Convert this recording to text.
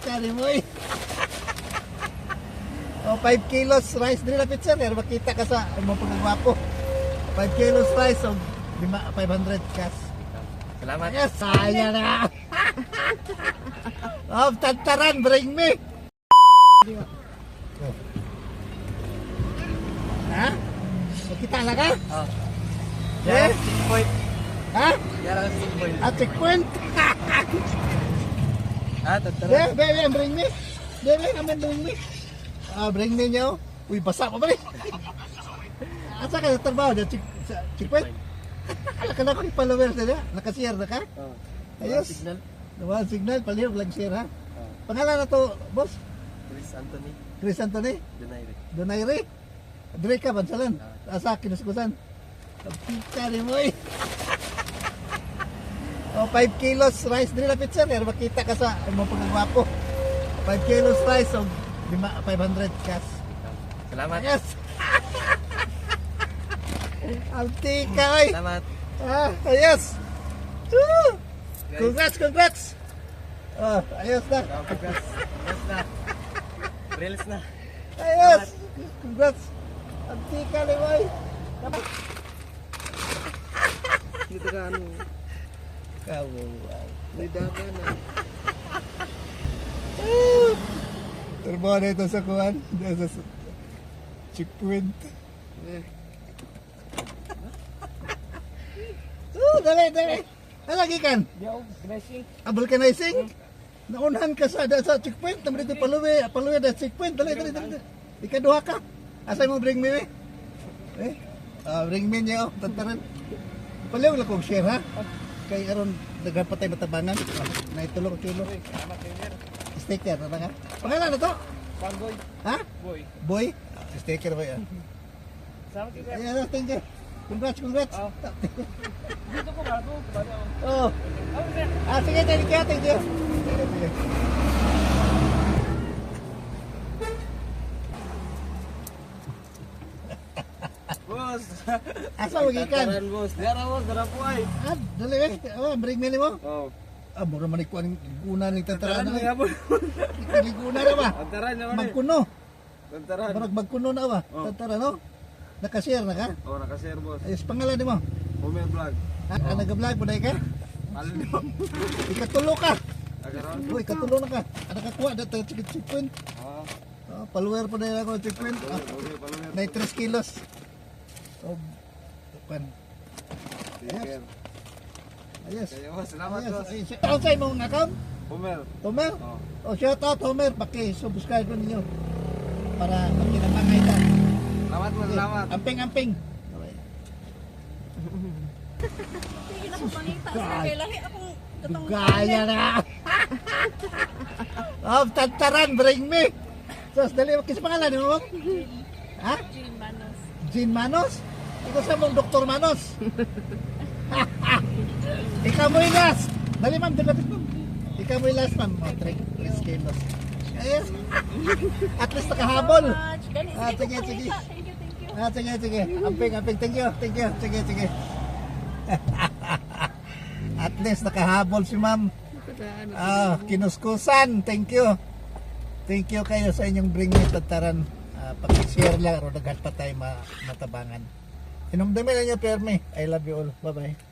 Kani mo eh. O 5 kilos rice din na pizza ner makita ka sa mga pagwapo. 5 kilos rice o 500 cash. Salamat. Yes, saya na. Oh, tantaran, bring me. Ha? Makita na ka? Oh. Eh? Checkpoint. Ha? Yara ka checkpoint. At checkpoint. Tantara. Bring me. Bring me. Bring me nyo. Uy, basa pa ba rin? Asa ka sa trabaho? Sa checkpoint? Alaka na akong followers na nakashare na ka? Oh. Ayos. Signal. Nawal signal, palihog lang share ha. Oh. Pangalan na to, boss? Chris Anthony. Chris Anthony? Donaire. Donaire? Dre ka, bansalan? Asa, kinuskusan? Kani mo eh. O 5 kilos rice din na pizza ner makita ka sa mga pagwapo. 5 kilos rice o 500 cash. Salamat. Yes. Altika oy. Salamat. Ayos. Woo! Congrats. Ayos na. Congrats na. Reels na. Ayos. Congrats. Altika ni boy. Dito ka ano. Kawawa. Lidaka na. Turbo na ito sa kuhan. Sa checkpoint. Dali. Halagi kan. Yo, blessing. Vulcanizing. Naunhan ka sa checkpoint. Naman dito paluwi da checkpoint. Dali. Ikaduha ka. Asay mo bring me. Bring me niyo. Tantaran. Paliw lang kong share ha. Kay aron nagapatay matabangan. Naitulong chulo. Sticker na nga. Pangalan na to? Pangboy. Ha? Boy. Boy? Sticker ba yan? Salamat kayo. Ayan, thank you. Congrats. Dito ko bago. Oh. Sige, thank you. Boss. Asa magikan? Tantaran, boss. Dara boss, dara po ay. Dali bring me mo. Oh. Mura man ikuan guna ni tantaran Tantaran na. nga po. Guna na ba? Tantaran naman eh. Magkuno. Tantaran. Barag magkuno na ba? Oh. Tantaran no? Nakashare na ka? Oh, nakashare boss. Ayos pangalan mo. Homer vlog. Nag-vlog mo dahil ka? Mahal niyo. Ikatulo ka. Agaron. Uy, ikatulo na ka. Nakakuha na tayo checkpoint. Ah. Follower pa dahil ako checkpoint. Paluwer. Na 3 kilos. Pan. Sticker. Ayos. Kayo boss, salamat boss. Ano sa imong account? Homer. Tomer? Oh. Shout out Tomer. Subscribe ko ninyo. Para makinamangay ka. Salamat boss, salamat. Amping. Sige na kung pangita. Kaya lahi akong katong Gaya na. Tantaran, bring me. Sos, dali. Kasi pangalan mo? Ha? Jean Manos. Jean Manos? Ikaw sa mong Dr. Manos. Ikaw mo yung last. Dali ma'am, dilapit ma'am. Ikaw mo yung last ma'am. 3 kilos. Ayos. At least nakahabol. Gani, Sige. Thank you. Sige. Amping. Thank you. Sige. At least nakahabol si ma'am. Kinuskusan. Thank you kayo sa inyong bring me tantaran. Pag-share lang o naghat pa tayo matabangan. Inumdamin na niyo, Perme. I love you all. Bye-bye.